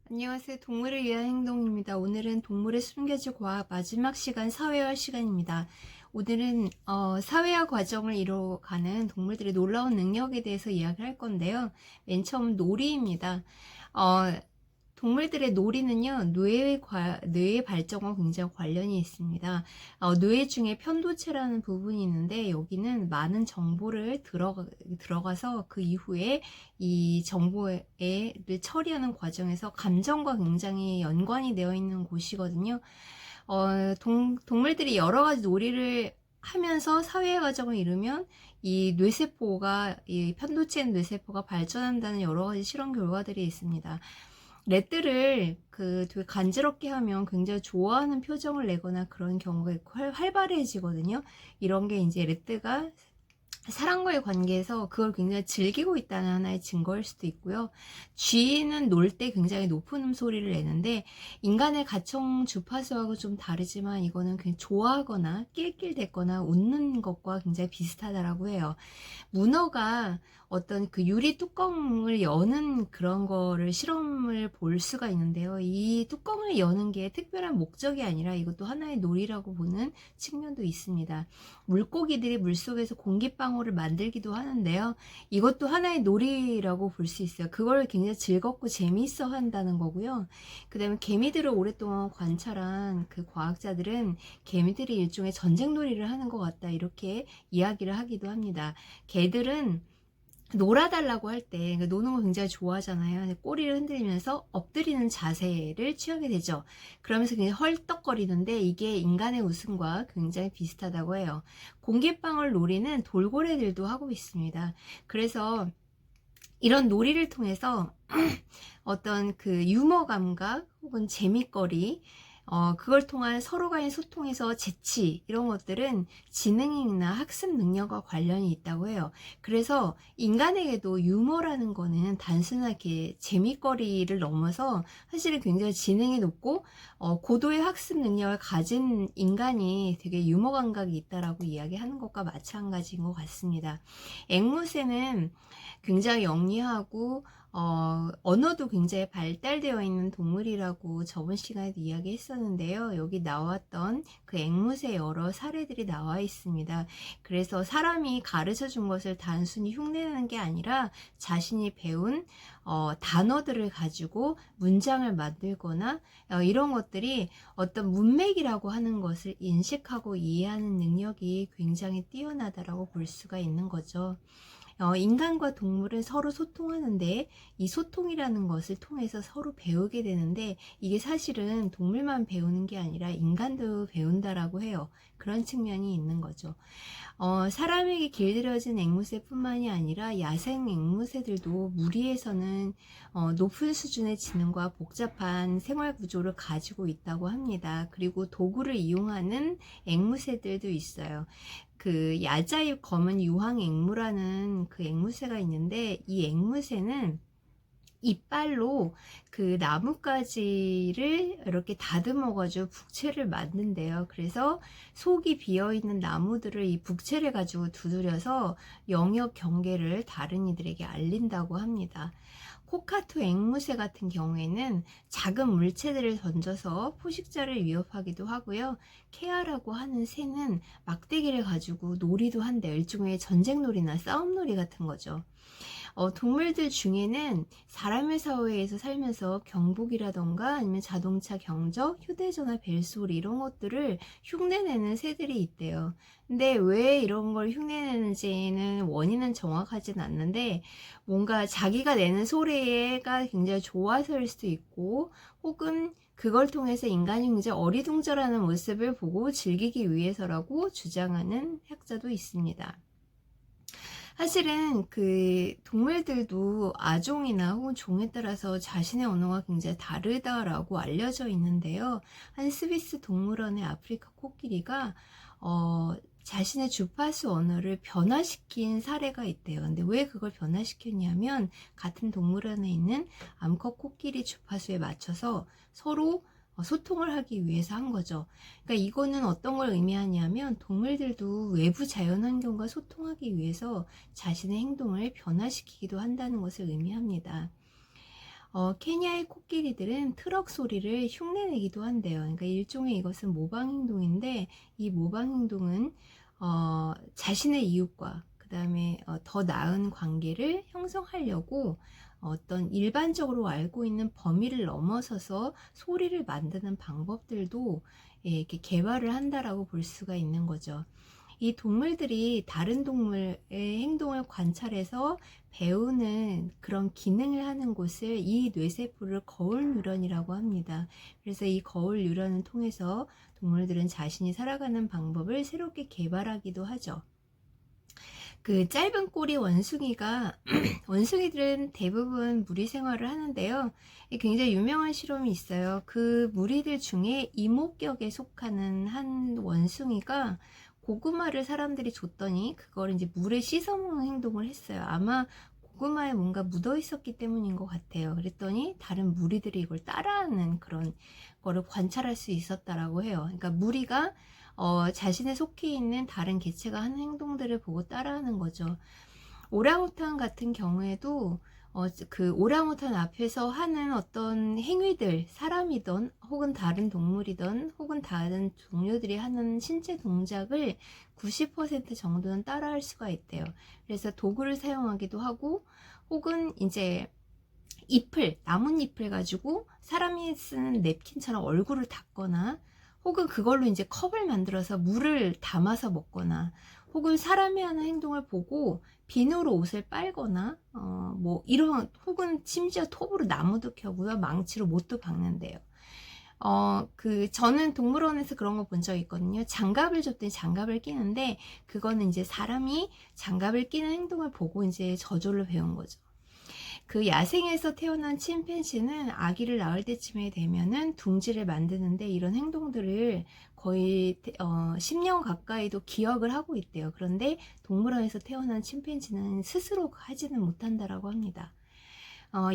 안녕하세요. 동물을 위한 행동입니다. 오늘은 동물의 숨겨진 과학 마지막 시간 사회화 시간입니다. 오늘은 사회화 과정을 이뤄가는 동물들의 놀라운 능력에 대해서 이야기할 건데요. 맨 처음 놀이입니다. 어, 동물들의 놀이는요, 뇌의 발전과 굉장히 관련이 있습니다. 뇌 중에 편도체라는 부분이 있는데, 여기는 많은 정보를 들어가서 그 이후에 이 정보를 처리하는 과정에서 감정과 굉장히 연관이 되어 있는 곳이거든요. 동물들이 여러 가지 놀이를 하면서 사회 과정을 이루면 이 편도체 뇌세포가 발전한다는 여러 가지 실험 결과들이 있습니다. 렛들을 되게 간지럽게 하면 굉장히 좋아하는 표정을 내거나 그런 경우가 있고 활발해지거든요. 이런 게 이제 렛드가 사람과의 관계에서 그걸 굉장히 즐기고 있다는 하나의 증거일 수도 있고요. 쥐는 놀 때 굉장히 높은 음소리를 내는데 인간의 가청 주파수하고 좀 다르지만 이거는 그냥 좋아하거나 낄낄댔거나 웃는 것과 굉장히 비슷하다라고 해요. 문어가 어떤 그 유리 뚜껑을 여는 그런 거를 실험을 볼 수가 있는데요. 이 뚜껑을 여는 게 특별한 목적이 아니라 이것도 하나의 놀이라고 보는 측면도 있습니다. 물고기들이 물속에서 공기방울을 만들기도 하는데요. 이것도 하나의 놀이라고 볼 수 있어요. 그걸 굉장히 즐겁고 재미있어 한다는 거고요. 그 다음에 개미들을 오랫동안 관찰한 그 과학자들은 개미들이 일종의 전쟁놀이를 하는 것 같다 이렇게 이야기를 하기도 합니다. 개들은 놀아달라고 할 때 노는 거 굉장히 좋아하잖아요. 꼬리를 흔들면서 엎드리는 자세를 취하게 되죠. 그러면서 그냥 헐떡거리는데 이게 인간의 웃음과 굉장히 비슷하다고 해요. 공기방울 놀이는 돌고래들도 하고 있습니다. 그래서 이런 놀이를 통해서 어떤 그 유머 감각 혹은 재미거리 그걸 통한 서로 간의 소통에서 재치 이런 것들은 지능이나 학습 능력과 관련이 있다고 해요. 그래서 인간에게도 유머라는 거는 단순하게 재미거리를 넘어서 사실은 굉장히 지능이 높고 고도의 학습 능력을 가진 인간이 되게 유머 감각이 있다라고 이야기하는 것과 마찬가지인 것 같습니다. 앵무새는 굉장히 영리하고 언어도 굉장히 발달되어 있는 동물이라고 저번 시간에도 이야기했었는데요. 여기 나왔던 그 앵무새 여러 사례들이 나와 있습니다. 그래서 사람이 가르쳐 준 것을 단순히 흉내내는 게 아니라 자신이 배운 단어들을 가지고 문장을 만들거나 이런 것들이 어떤 문맥이라고 하는 것을 인식하고 이해하는 능력이 굉장히 뛰어나다라고 볼 수가 있는 거죠. 인간과 동물은 서로 소통하는데 이 소통이라는 것을 통해서 서로 배우게 되는데 이게 사실은 동물만 배우는 게 아니라 인간도 배운다라고 해요. 그런 측면이 있는 거죠. 사람에게 길들여진 앵무새뿐만이 아니라 야생 앵무새들도 무리에서는 높은 수준의 지능과 복잡한 생활 구조를 가지고 있다고 합니다. 그리고 도구를 이용하는 앵무새들도 있어요. 그 야자잎 검은 유황 앵무라는 그 앵무새가 있는데 이 앵무새는 이빨로 그 나뭇가지를 이렇게 다듬어가지고 북채를 만든대요. 그래서 속이 비어있는 나무들을 이 북채를 가지고 두드려서 영역 경계를 다른 이들에게 알린다고 합니다. 코카투 앵무새 같은 경우에는 작은 물체들을 던져서 포식자를 위협하기도 하고요. 케아라고 하는 새는 막대기를 가지고 놀이도 한대요. 일종의 전쟁놀이나 싸움놀이 같은 거죠. 동물들 중에는 사람의 사회에서 살면서 경복이라던가 아니면 자동차 경적, 휴대전화 벨소리 이런 것들을 흉내내는 새들이 있대요. 근데 왜 이런 걸 흉내내는지는 원인은 정확하진 않는데 뭔가 자기가 내는 소리가 굉장히 좋아서일 수도 있고 혹은 그걸 통해서 인간이 굉장히 어리둥절하는 모습을 보고 즐기기 위해서라고 주장하는 학자도 있습니다. 사실은 그 동물들도 아종이나 혹은 종에 따라서 자신의 언어가 굉장히 다르다라고 알려져 있는데요. 한 스위스 동물원의 아프리카 코끼리가 자신의 주파수 언어를 변화시킨 사례가 있대요. 근데 왜 그걸 변화시켰냐면 같은 동물원에 있는 암컷 코끼리 주파수에 맞춰서 서로 소통을 하기 위해서 한 거죠. 그러니까 이거는 어떤 걸 의미하냐면 동물들도 외부 자연환경과 소통하기 위해서 자신의 행동을 변화시키기도 한다는 것을 의미합니다. 케냐의 코끼리들은 트럭 소리를 흉내내기도 한대요. 그러니까 일종의 이것은 모방 행동인데, 이 모방 행동은 자신의 이웃과 그 다음에 더 나은 관계를 형성하려고 어떤 일반적으로 알고 있는 범위를 넘어서서 소리를 만드는 방법들도 이렇게 개발을 한다라고 볼 수가 있는 거죠. 이 동물들이 다른 동물의 행동을 관찰해서 배우는 그런 기능을 하는 곳을 이 뇌세포를 거울 뉴런이라고 합니다. 그래서 이 거울 뉴런을 통해서 동물들은 자신이 살아가는 방법을 새롭게 개발하기도 하죠. 그 짧은 꼬리 원숭이가 원숭이들은 대부분 무리 생활을 하는데요. 굉장히 유명한 실험이 있어요. 그 무리들 중에 이목격에 속하는 한 원숭이가 고구마를 사람들이 줬더니 그걸 이제 물에 씻어 먹는 행동을 했어요. 아마 고구마에 뭔가 묻어 있었기 때문인 것 같아요. 그랬더니 다른 무리들이 이걸 따라하는 그런 거를 관찰할 수 있었다라고 해요. 그러니까 무리가 자신의 속해 있는 다른 개체가 하는 행동들을 보고 따라하는 거죠. 오랑우탄 같은 경우에도 그 오랑우탄 앞에서 하는 어떤 행위들, 사람이든 혹은 다른 동물이든 혹은 다른 종류들이 하는 신체 동작을 90% 정도는 따라할 수가 있대요. 그래서 도구를 사용하기도 하고 혹은 이제 잎을, 나뭇잎을 가지고 사람이 쓰는 냅킨처럼 얼굴을 닦거나 혹은 그걸로 이제 컵을 만들어서 물을 담아서 먹거나 혹은 사람이 하는 행동을 보고 비누로 옷을 빨거나 뭐 이런 혹은 심지어 톱으로 나무도 켜고요, 망치로 못도 박는데요. 저는 동물원에서 그런 거 본 적 있거든요. 장갑을 줬더니 장갑을 끼는데 그거는 이제 사람이 장갑을 끼는 행동을 보고 이제 저절로 배운 거죠. 그 야생에서 태어난 침팬지는 아기를 낳을 때쯤에 되면은 둥지를 만드는데 이런 행동들을 거의 10년 가까이도 기억을 하고 있대요. 그런데 동물원에서 태어난 침팬지는 스스로 하지는 못한다라고 합니다.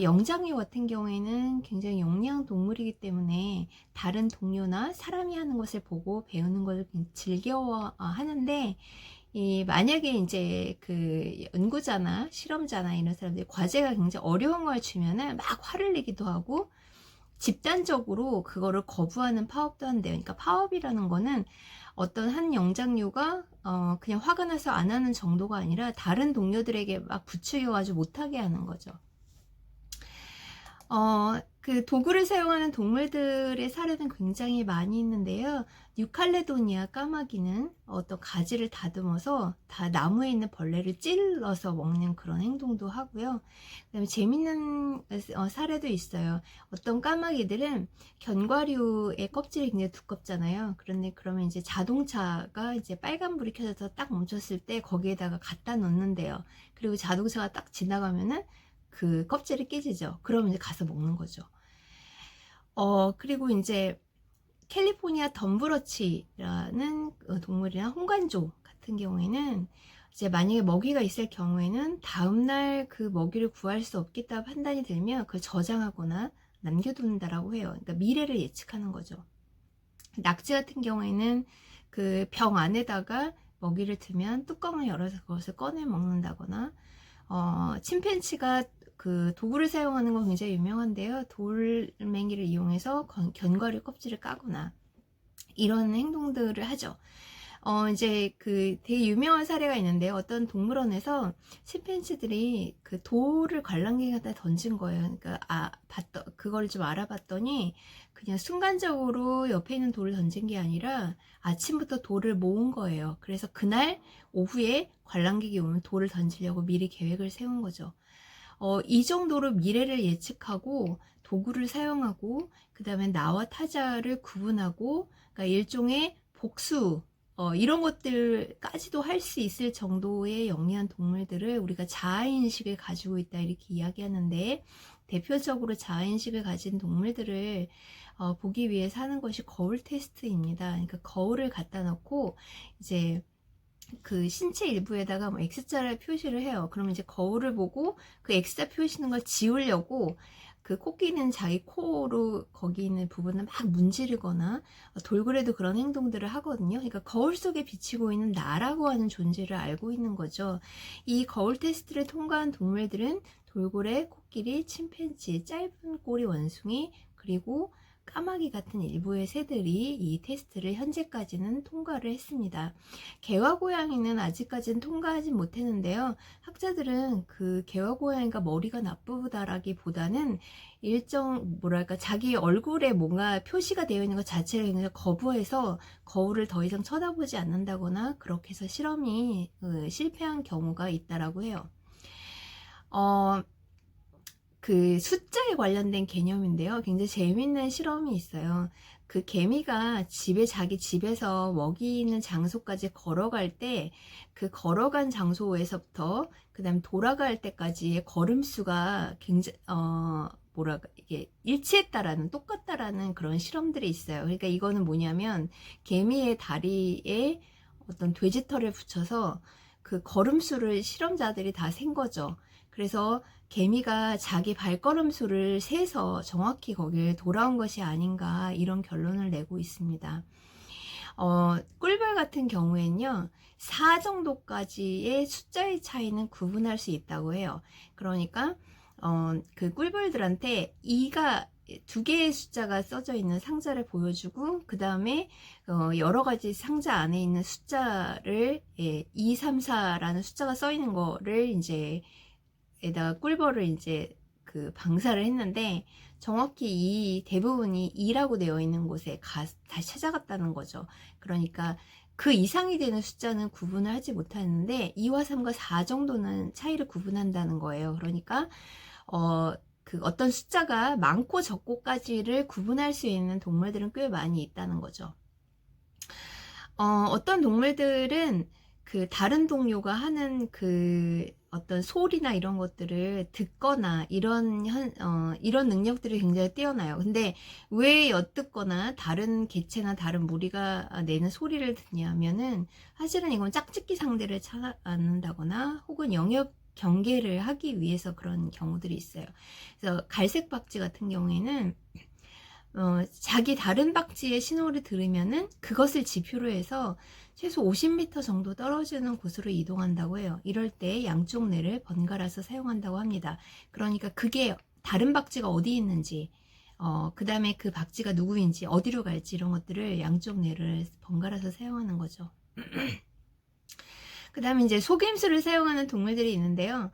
영장류 같은 경우에는 굉장히 영리한 동물이기 때문에 다른 동료나 사람이 하는 것을 보고 배우는 것을 즐겨워 하는데 만약에 이제 그 연구자나 실험자나 이런 사람들이 과제가 굉장히 어려운 걸 주면은 막 화를 내기도 하고 집단적으로 그거를 거부하는 파업도 한대요. 그러니까 파업이라는 거는 어떤 한 영장류가 그냥 화가 나서 안 하는 정도가 아니라 다른 동료들에게 막 부추겨가지고 못하게 하는 거죠. 그 도구를 사용하는 동물들의 사례는 굉장히 많이 있는데요. 뉴칼레도니아 까마귀는 어떤 가지를 다듬어서 다 나무에 있는 벌레를 찔러서 먹는 그런 행동도 하고요. 그다음에 재밌는 사례도 있어요. 어떤 까마귀들은 견과류의 껍질이 굉장히 두껍잖아요. 그런데 그러면 이제 자동차가 이제 빨간불이 켜져서 딱 멈췄을 때 거기에다가 갖다 놓는데요. 그리고 자동차가 딱 지나가면은 그 껍질이 깨지죠. 그러면 이제 가서 먹는 거죠. 그리고 이제 캘리포니아 덤브러치라는 동물이나 홍관조 같은 경우에는 이제 만약에 먹이가 있을 경우에는 다음날 그 먹이를 구할 수 없겠다 판단이 들면 그걸 저장하거나 남겨둔다라고 해요. 그러니까 미래를 예측하는 거죠. 낙지 같은 경우에는 그 병 안에다가 먹이를 두면 뚜껑을 열어서 그것을 꺼내 먹는다거나 침팬치가 그 도구를 사용하는 건 굉장히 유명한데요. 돌멩이를 이용해서 견과류 껍질을 까거나 이런 행동들을 하죠. 이제 그 되게 유명한 사례가 있는데요. 어떤 동물원에서 침팬지들이 그 돌을 관람객에 갖다 던진 거예요. 그러니까 그걸 좀 알아봤더니 그냥 순간적으로 옆에 있는 돌을 던진 게 아니라 아침부터 돌을 모은 거예요. 그래서 그날 오후에 관람객이 오면 돌을 던지려고 미리 계획을 세운 거죠. 이 정도로 미래를 예측하고 도구를 사용하고 그 다음에 나와 타자를 구분하고 그러니까 일종의 복수 이런 것들까지도 할 수 있을 정도의 영리한 동물들을 우리가 자아인식을 가지고 있다 이렇게 이야기하는데 대표적으로 자아인식을 가진 동물들을 보기 위해서 하는 것이 거울 테스트입니다. 그러니까 거울을 갖다 놓고 이제 그 신체 일부에다가 뭐 X자를 표시를 해요. 그러면 이제 거울을 보고 그 X자 표시는 걸 지우려고 그 코끼리는 자기 코로 거기 있는 부분을 막 문지르거나 돌고래도 그런 행동들을 하거든요. 그러니까 거울 속에 비치고 있는 나라고 하는 존재를 알고 있는 거죠. 이 거울 테스트를 통과한 동물들은 돌고래, 코끼리, 침팬지, 짧은 꼬리 원숭이, 그리고 까마귀 같은 일부의 새들이 이 테스트를 현재까지는 통과를 했습니다. 개와 고양이는 아직까지는 통과하지 못했는데요. 학자들은 그 개와 고양이가 머리가 나쁘다라기보다는 일정 뭐랄까 자기 얼굴에 뭔가 표시가 되어 있는 것 자체를 굉장히 거부해서 거울을 더 이상 쳐다보지 않는다거나 그렇게 해서 실험이 실패한 경우가 있다라고 해요. 그 숫자에 관련된 개념인데요. 굉장히 재밌는 실험이 있어요. 그 개미가 자기 집에서 먹이는 장소까지 걸어갈 때, 그 걸어간 장소에서부터 그 다음 돌아갈 때까지의 걸음수가 굉장히, 이게 일치했다라는, 똑같다라는 그런 실험들이 있어요. 그러니까 이거는 뭐냐면, 개미의 다리에 어떤 돼지털을 붙여서 그 걸음수를 실험자들이 다 센 거죠. 그래서 개미가 자기 발걸음수를 세서 정확히 거기에 돌아온 것이 아닌가 이런 결론을 내고 있습니다. 꿀벌 같은 경우에는요, 4 정도까지의 숫자의 차이는 구분할 수 있다고 해요. 그러니까 그 꿀벌들한테 2가 2개의 숫자가 써져 있는 상자를 보여주고 그 다음에 여러 가지 상자 안에 있는 숫자를 2, 3, 4라는 숫자가 써 있는 거를 이제 에다가 꿀벌을 이제 그 방사를 했는데 정확히 이 대부분이 2라고 되어 있는 곳에 다시 찾아갔다는 거죠. 그러니까 그 이상이 되는 숫자는 구분을 하지 못하는데 2와 3과 4 정도는 차이를 구분한다는 거예요. 그러니까 그 어떤 숫자가 많고 적고까지를 구분할 수 있는 동물들은 꽤 많이 있다는 거죠. 어떤 동물들은 그 다른 동료가 하는 그 어떤 소리나 이런 것들을 듣거나 이런 능력들이 굉장히 뛰어나요. 근데 왜 엿듣거나 다른 개체나 다른 무리가 내는 소리를 듣냐면은 사실은 이건 짝짓기 상대를 찾아낸다거나 혹은 영역 경계를 하기 위해서 그런 경우들이 있어요. 그래서 갈색 박쥐 같은 경우에는 자기 다른 박쥐의 신호를 들으면은 그것을 지표로 해서 최소 50m 정도 떨어지는 곳으로 이동한다고 해요. 이럴 때 양쪽 뇌를 번갈아서 사용한다고 합니다. 그러니까 그게 다른 박쥐가 어디 있는지, 그 다음에 그 박쥐가 누구인지, 어디로 갈지 이런 것들을 양쪽 뇌를 번갈아서 사용하는 거죠. 그 다음에 이제 속임수를 사용하는 동물들이 있는데요.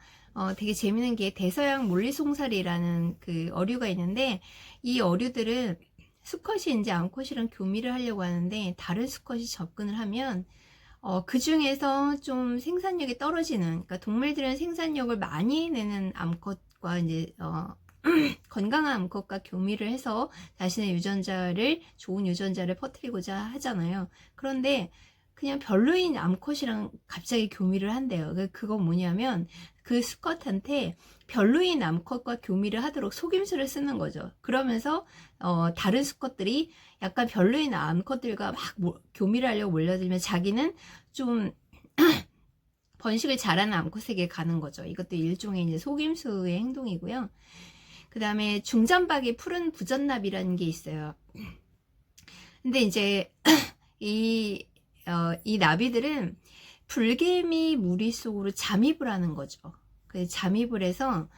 되게 재밌는 게 대서양 몰리송사리라는 그 어류가 있는데 이 어류들은 수컷이 이제 암컷이랑 교미를 하려고 하는데 다른 수컷이 접근을 하면 그 중에서 좀 생산력이 떨어지는, 그러니까 동물들은 생산력을 많이 내는 암컷과 이제 건강한 암컷과 교미를 해서 자신의 좋은 유전자를 퍼뜨리고자 하잖아요. 그런데 그냥 별로인 암컷이랑 갑자기 교미를 한대요. 그건 뭐냐면 그 수컷한테 별로인 암컷과 교미를 하도록 속임수를 쓰는 거죠. 그러면서 다른 수컷들이 약간 별로인 암컷들과 막 교미를 하려고 몰려들면 자기는 좀 번식을 잘하는 암컷에게 가는 거죠. 이것도 일종의 이제 속임수의 행동이고요. 그 다음에 중잠박이 푸른 부전납이라는 게 있어요. 근데 이제 이 나비들은 불개미 무리 속으로 잠입을 하는 거죠. 잠입을 해서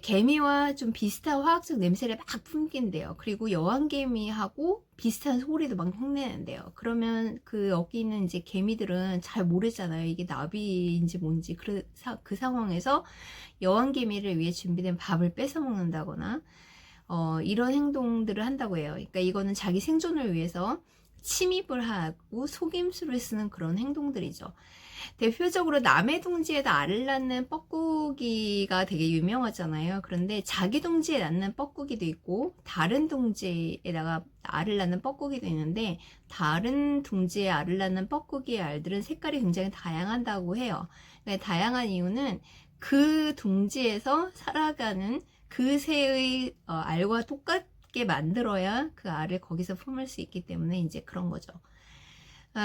개미와 좀 비슷한 화학적 냄새를 막 풍긴대요. 그리고 여왕개미하고 비슷한 소리도 막 흉내낸대요. 그러면 그 여기 있는 이제 개미들은 잘 모르잖아요. 이게 나비인지 뭔지. 그 상황에서 여왕개미를 위해 준비된 밥을 뺏어 먹는다거나 이런 행동들을 한다고 해요. 그러니까 이거는 자기 생존을 위해서 침입을 하고 속임수를 쓰는 그런 행동들이죠. 대표적으로 남의 둥지에다 알을 낳는 뻐꾸기가 되게 유명하잖아요. 그런데 자기 둥지에 낳는 뻐꾸기도 있고 다른 둥지에다가 알을 낳는 뻐꾸기도 있는데 다른 둥지에 알을 낳는 뻐꾸기의 알들은 색깔이 굉장히 다양하다고 해요. 다양한 이유는 그 둥지에서 살아가는 그 새의 알과 똑같게 만들어야 그 알을 거기서 품을 수 있기 때문에 이제 그런 거죠.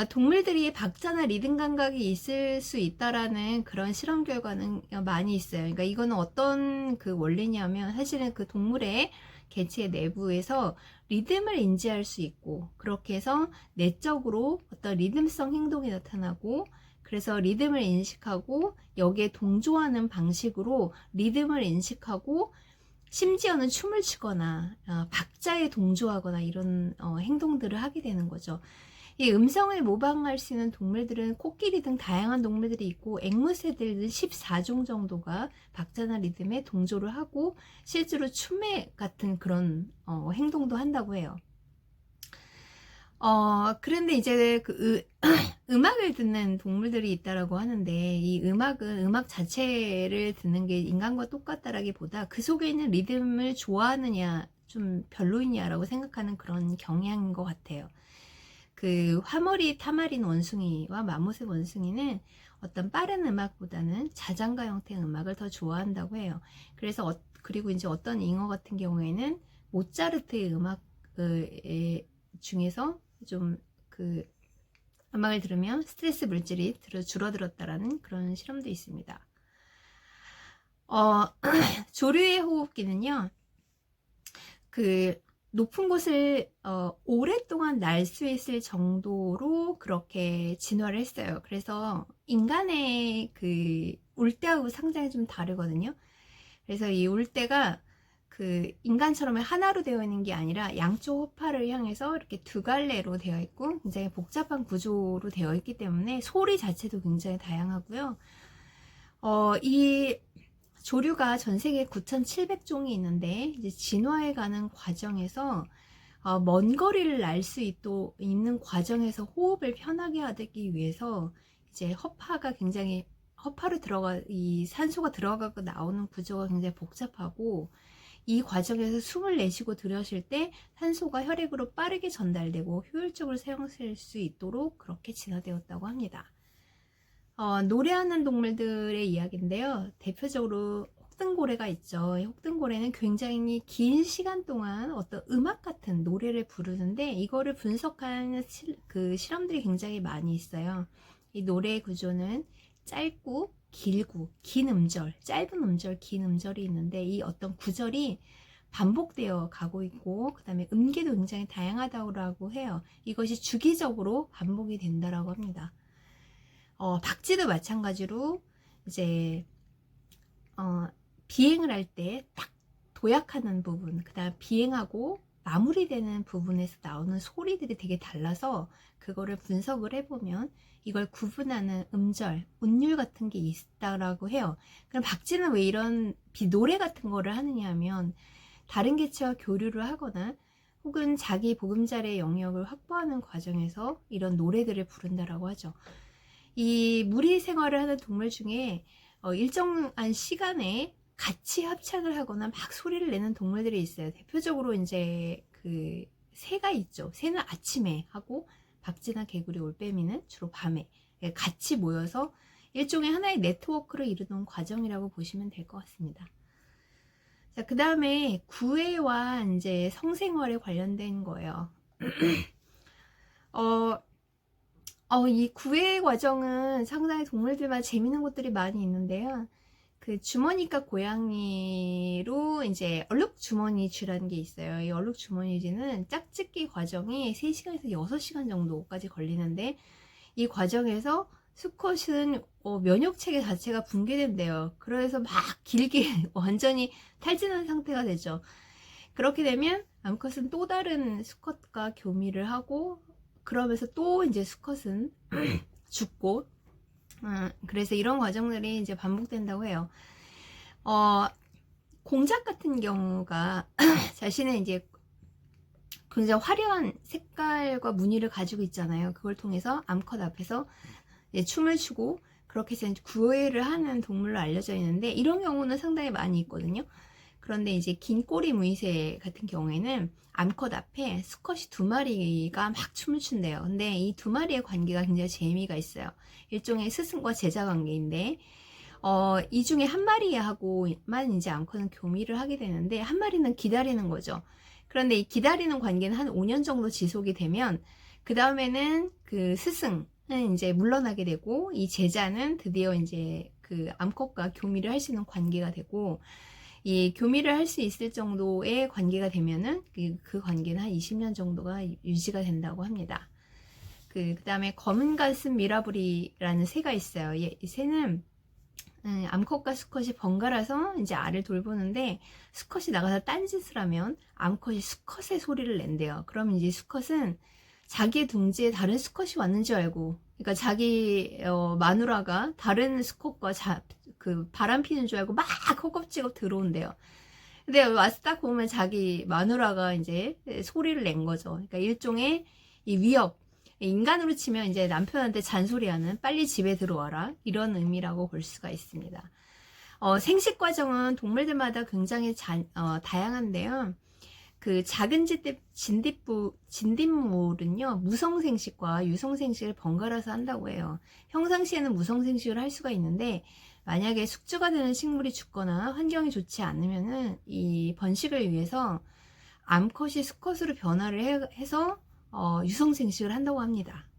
동물들이 박자나 리듬 감각이 있을 수 있다라는 그런 실험 결과는 많이 있어요. 그러니까 이거는 어떤 그 원리냐면 사실은 그 동물의 개체 내부에서 리듬을 인지할 수 있고 그렇게 해서 내적으로 어떤 리듬성 행동이 나타나고 그래서 리듬을 인식하고 여기에 동조하는 방식으로 리듬을 인식하고 심지어는 춤을 추거나 박자에 동조하거나 이런 행동들을 하게 되는 거죠. 이 음성을 모방할 수 있는 동물들은 코끼리 등 다양한 동물들이 있고 앵무새들은 14종 정도가 박자나 리듬에 동조를 하고 실제로 춤에 같은 그런 행동도 한다고 해요. 그런데 이제 음악을 듣는 동물들이 있다라고 하는데 이 음악은 음악 자체를 듣는 게 인간과 똑같다라기보다 그 속에 있는 리듬을 좋아하느냐 좀 별로이냐라고 생각하는 그런 경향인 것 같아요. 그 화머리 타마린 원숭이와 마모세 원숭이는 어떤 빠른 음악보다는 자장가 형태의 음악을 더 좋아한다고 해요. 그래서 그리고 이제 어떤 잉어 같은 경우에는 모차르트의 음악 중에서 좀 그 음악을 들으면 스트레스 물질이 줄어들었다라는 그런 실험도 있습니다. 조류의 호흡기는요, 그 높은 곳을 오랫동안 날 수 있을 정도로 그렇게 진화를 했어요. 그래서 인간의 그 울대하고 상당히 좀 다르거든요. 그래서 이 울대가 그 인간처럼 하나로 되어 있는 게 아니라 양쪽 허파를 향해서 이렇게 두 갈래로 되어 있고 굉장히 복잡한 구조로 되어 있기 때문에 소리 자체도 굉장히 다양하고요. 이 조류가 전 세계 9,700종이 있는데 이제 진화해 가는 과정에서 먼 거리를 날 수 있는 과정에서 호흡을 편하게 하기 위해서 이제 허파가 굉장히 허파로 이 산소가 들어가고 나오는 구조가 굉장히 복잡하고 이 과정에서 숨을 내쉬고 들여쉴 때 산소가 혈액으로 빠르게 전달되고 효율적으로 사용할 수 있도록 그렇게 진화되었다고 합니다. 노래하는 동물들의 이야기인데요. 대표적으로 혹등고래가 있죠. 혹등고래는 굉장히 긴 시간 동안 어떤 음악 같은 노래를 부르는데 이거를 분석하는 그 실험들이 굉장히 많이 있어요. 이 노래의 구조는 짧고 길고 긴 음절, 짧은 음절, 긴 음절이 있는데 이 어떤 구절이 반복되어 가고 있고 그 다음에 음계도 굉장히 다양하다고 해요. 이것이 주기적으로 반복이 된다라고 합니다. 박쥐도 마찬가지로 이제 비행을 할 때 딱 도약하는 부분, 그 다음 비행하고 마무리되는 부분에서 나오는 소리들이 되게 달라서 그거를 분석을 해보면 이걸 구분하는 음절, 운율 같은 게 있다라고 해요. 그럼 박쥐는 왜 이런 노래 같은 거를 하느냐 하면 다른 개체와 교류를 하거나 혹은 자기 보금자리의 영역을 확보하는 과정에서 이런 노래들을 부른다라고 하죠. 이 무리 생활을 하는 동물 중에 일정한 시간에 같이 합창을 하거나 막 소리를 내는 동물들이 있어요. 대표적으로 이제 그 새가 있죠. 새는 아침에 하고 박쥐나 개구리, 올빼미는 주로 밤에 같이 모여서 일종의 하나의 네트워크를 이루는 과정이라고 보시면 될 것 같습니다. 자, 그 다음에 구애와 이제 성생활에 관련된 거예요. 이 구애 과정은 상당히 동물들마다 재밌는 것들이 많이 있는데요. 그 주머니과 고양이로 이제 얼룩주머니쥐라는 게 있어요. 이 얼룩주머니쥐는 짝짓기 과정이 3시간에서 6시간 정도까지 걸리는데 이 과정에서 수컷은 면역체계 자체가 붕괴된대요. 그래서 막 길게 완전히 탈진한 상태가 되죠. 그렇게 되면 암컷은 또 다른 수컷과 교미를 하고 그러면서 또 이제 수컷은 죽고 그래서 이런 과정들이 이제 반복된다고 해요. 공작 같은 경우가 자신의 이제 굉장히 화려한 색깔과 무늬를 가지고 있잖아요. 그걸 통해서 암컷 앞에서 춤을 추고 그렇게 해서 구애를 하는 동물로 알려져 있는데 이런 경우는 상당히 많이 있거든요. 그런데 이제 긴 꼬리 무이새 같은 경우에는 암컷 앞에 수컷이 2마리가 막 춤을 춘대요. 근데 이 2마리의 관계가 굉장히 재미가 있어요. 일종의 스승과 제자 관계인데 이 중에 한 마리하고만 이제 암컷은 교미를 하게 되는데 한 마리는 기다리는 거죠. 그런데 이 기다리는 관계는 한 5년 정도 지속이 되면 그 다음에는 그 스승은 이제 물러나게 되고 이 제자는 드디어 이제 그 암컷과 교미를 할 수 있는 관계가 되고 이 교미를 할 수 있을 정도의 관계가 되면은 그 관계는 한 20년 정도가 유지가 된다고 합니다. 그다음에 검은 가슴 미라브리라는 새가 있어요. 이 새는 암컷과 수컷이 번갈아서 이제 알을 돌보는데, 수컷이 나가서 딴짓을 하면 암컷이 수컷의 소리를 낸대요. 그럼 이제 수컷은 자기의 둥지에 다른 수컷이 왔는 줄 알고, 그러니까 자기 마누라가 다른 수컷과 바람 피는 줄 알고 막 허겁지겁 들어온대요. 근데 와서 딱 보면 자기 마누라가 이제 소리를 낸 거죠. 그러니까 일종의 이 위협, 인간으로 치면 이제 남편한테 잔소리하는, 빨리 집에 들어와라, 이런 의미라고 볼 수가 있습니다. 생식 과정은 동물들마다 굉장히 다양한데요. 그 작은 진딧물은요, 무성생식과 유성생식을 번갈아서 한다고 해요. 평상시에는 무성생식을 할 수가 있는데, 만약에 숙주가 되는 식물이 죽거나 환경이 좋지 않으면은 이 번식을 위해서 암컷이 수컷으로 변화를 해서 유성생식을 한다고 합니다.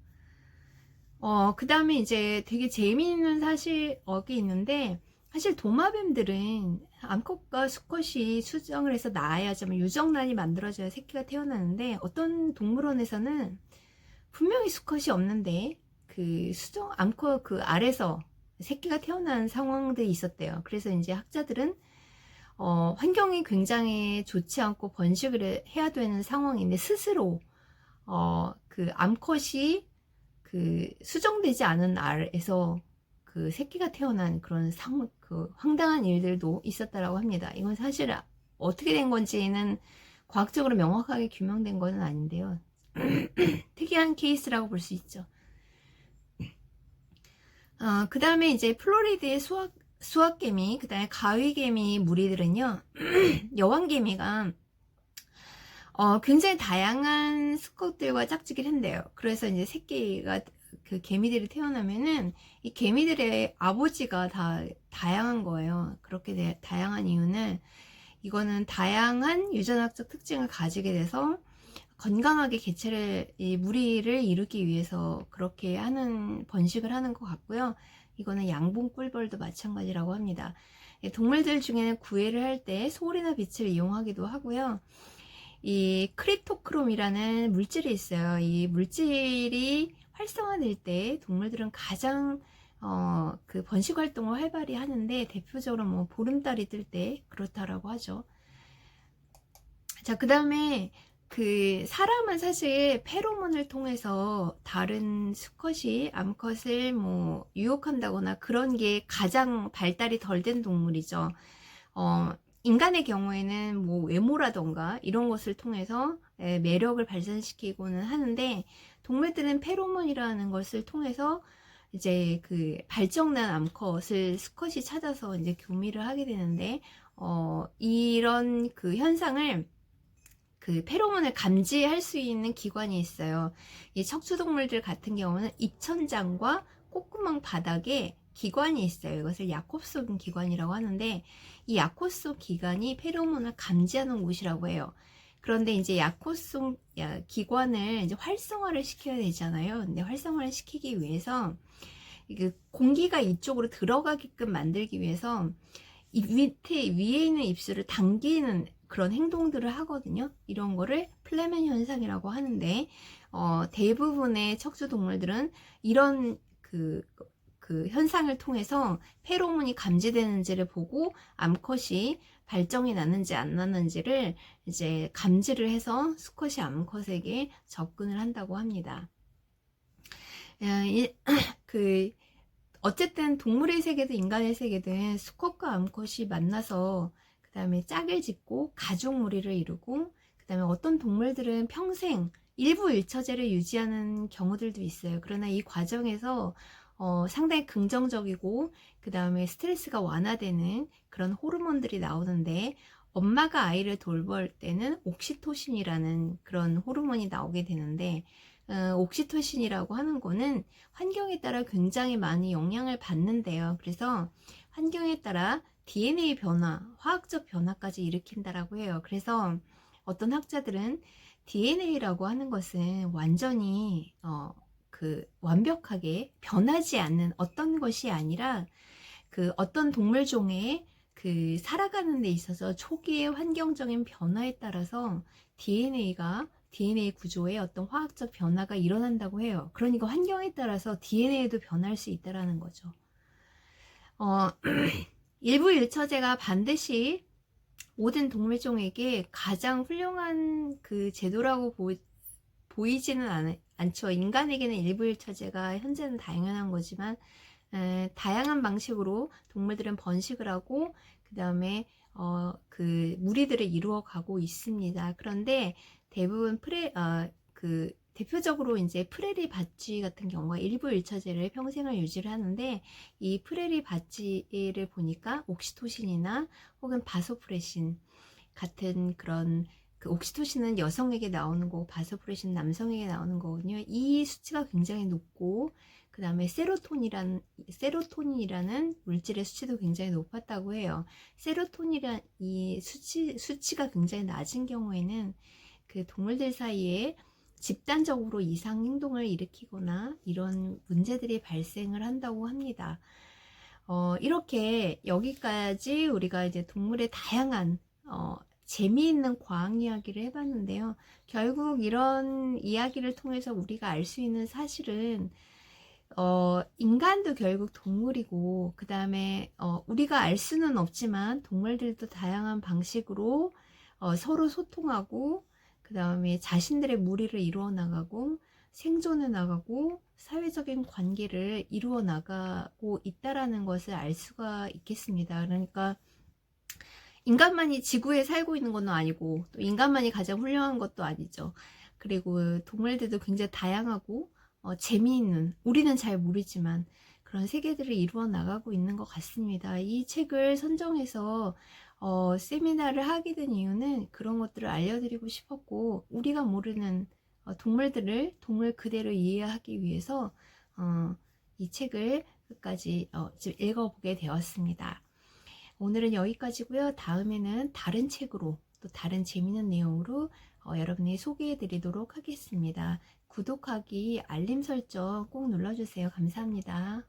그 다음에 이제 되게 재미있는 사실이 있는데, 사실 도마뱀들은 암컷과 수컷이 수정을 해서 낳아야지만 유정란이 만들어져야 새끼가 태어나는데, 어떤 동물원에서는 분명히 수컷이 없는데 암컷 알에서 새끼가 태어난 상황들이 있었대요. 그래서 이제 학자들은 환경이 굉장히 좋지 않고 번식을 해야 되는 상황인데, 스스로 암컷이 수정되지 않은 알에서 새끼가 태어난 그런 황당한 일들도 있었다라고 합니다. 이건 사실 어떻게 된 건지는 과학적으로 명확하게 규명된 것은 아닌데요. 특이한 케이스라고 볼 수 있죠. 그 다음에 이제 플로리드의 수학개미, 그 다음에 가위개미 무리들은요, 여왕개미가 굉장히 다양한 수컷들과 짝짓기를 한대요. 그래서 이제 새끼가 개미들이 태어나면은 이 개미들의 아버지가 다 다양한 거예요. 그렇게 다양한 이유는, 이거는 다양한 유전학적 특징을 가지게 돼서 건강하게 이 무리를 이루기 위해서 그렇게 번식을 하는 것 같고요. 이거는 양봉 꿀벌도 마찬가지라고 합니다. 동물들 중에는 구애를 할 때 소리나 빛을 이용하기도 하고요. 이 크립토크롬이라는 물질이 있어요. 이 물질이 활성화될 때 동물들은 가장 번식 활동을 활발히 하는데, 대표적으로 뭐 보름달이 뜰 때 그렇다라고 하죠. 자, 그 다음에 사람은 사실 페로몬을 통해서 다른 수컷이 암컷을 유혹한다거나 그런 게 가장 발달이 덜 된 동물이죠. 인간의 경우에는 외모라던가 이런 것을 통해서 매력을 발산시키고는 하는데, 동물들은 페로몬이라는 것을 통해서 이제 발정난 암컷을 수컷이 찾아서 이제 교미를 하게 되는데, 이런 현상을 페로몬을 감지할 수 있는 기관이 있어요. 이 척추동물들 같은 경우는 입천장과 콧구멍 바닥에 기관이 있어요. 이것을 야콥손 기관이라고 하는데, 이 야콥손 기관이 페로몬을 감지하는 곳이라고 해요. 그런데 이제 야콥손 기관을 이제 활성화를 시켜야 되잖아요. 근데 활성화를 시키기 위해서 공기가 이쪽으로 들어가게끔 만들기 위해서 위에 있는 입술을 당기는 그런 행동들을 하거든요. 이런 거를 플레멘 현상이라고 하는데, 대부분의 척추 동물들은 이런 현상을 통해서 페로몬이 감지되는지를 보고 암컷이 발정이 났는지 안 났는지를 이제 감지를 해서 수컷이 암컷에게 접근을 한다고 합니다. 어쨌든 동물의 세계든 인간의 세계든 수컷과 암컷이 만나서 그 다음에 짝을 짓고 가족무리를 이루고, 그 다음에 어떤 동물들은 평생 일부 일처제를 유지하는 경우들도 있어요. 그러나 이 과정에서 상당히 긍정적이고 그 다음에 스트레스가 완화되는 그런 호르몬들이 나오는데, 엄마가 아이를 돌볼 때는 옥시토신이라는 그런 호르몬이 나오게 되는데, 옥시토신이라고 하는 거는 환경에 따라 굉장히 많이 영향을 받는데요. 그래서 환경에 따라 DNA 변화, 화학적 변화까지 일으킨다라고 해요. 그래서 어떤 학자들은 DNA라고 하는 것은 완전히 완벽하게 변하지 않는 어떤 것이 아니라, 어떤 동물종의 살아가는 데 있어서 초기의 환경적인 변화에 따라서 DNA 구조에 어떤 화학적 변화가 일어난다고 해요. 그러니까 환경에 따라서 DNA도 변할 수 있다라는 거죠. 일부 일처제가 반드시 모든 동물종에게 가장 훌륭한 그 제도라고 보이지는 않죠. 인간에게는 일부 일처제가 현재는 당연한 거지만 다양한 방식으로 동물들은 번식을 하고 그 다음에 그 무리들을 이루어 가고 있습니다. 그런데 대부분 대표적으로 이제 프레리 밧쥐 같은 경우가 일부 일처제를 평생을 유지를 하는데, 이 프레리 밧쥐를 보니까 옥시토신이나 혹은 바소프레신 같은 그런, 그 옥시토신은 여성에게 나오는 거고 바소프레신 남성에게 나오는 거거든요. 이 수치가 굉장히 높고 그 다음에 세로토닌이라는 물질의 수치도 굉장히 높았다고 해요. 세로토닌이란 이 수치가 굉장히 낮은 경우에는 그 동물들 사이에 집단적으로 이상 행동을 일으키거나 이런 문제들이 발생을 한다고 합니다. 이렇게 여기까지 우리가 이제 동물의 다양한 재미있는 과학 이야기를 해봤는데요. 결국 이런 이야기를 통해서 우리가 알 수 있는 사실은 인간도 결국 동물이고, 그 다음에 우리가 알 수는 없지만 동물들도 다양한 방식으로 서로 소통하고, 그 다음에 자신들의 무리를 이루어 나가고 생존해 나가고 사회적인 관계를 이루어 나가고 있다라는 것을 알 수가 있겠습니다. 그러니까 인간만이 지구에 살고 있는 건 아니고 또 인간만이 가장 훌륭한 것도 아니죠. 그리고 동물들도 굉장히 다양하고 재미있는, 우리는 잘 모르지만 그런 세계들을 이루어 나가고 있는 것 같습니다. 이 책을 선정해서 세미나를 하게 된 이유는 그런 것들을 알려드리고 싶었고, 우리가 모르는 동물들을 동물 그대로 이해하기 위해서 이 책을 끝까지 읽어보게 되었습니다. 오늘은 여기까지고요. 다음에는 다른 책으로 또 다른 재미있는 내용으로 여러분이 소개해 드리도록 하겠습니다. 구독하기, 알림 설정 꼭 눌러주세요. 감사합니다.